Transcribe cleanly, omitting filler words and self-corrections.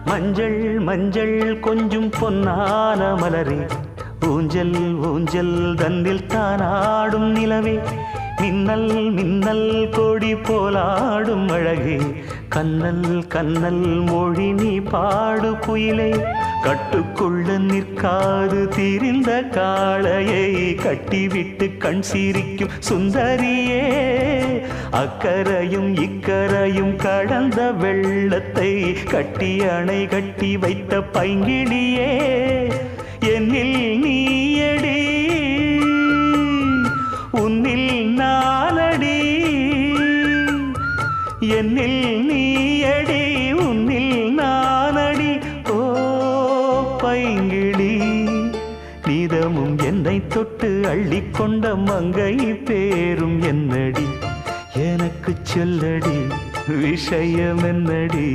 மஞ்சள் மஞ்சள் கொஞ்சம் பொன்னான மலரே, ஊஞ்சல் ஊஞ்சல் தன்னில் தானாடும் நிலவே, மின்னல் மின்னல் கொடி போலாடும் அழகே, கண்ணல் கண்ணல் மொழி நீ பாடு குயிலே, கட்டுக்குள்ள நிற்காது திரிந்த காளையை கட்டிவிட்டு கண் சிரிக்கும் சுந்தரியே, அக்கரையும் இக்கரையும் கடந்த வெள்ளத்தை கட்டி அணை கட்டி வைத்த பைங்கிளியே, என்னில் நீயடி உன்னில் நானடி, என்னில் நீயடி உன்னில் நானடி. ஓ பைங்கிளி, நீதமும் என்னை தொட்டு அள்ளிக்கொண்ட மங்கை பேரும் என்னடி, எனக்கு சொல்லடி விஷயம் என்னடி.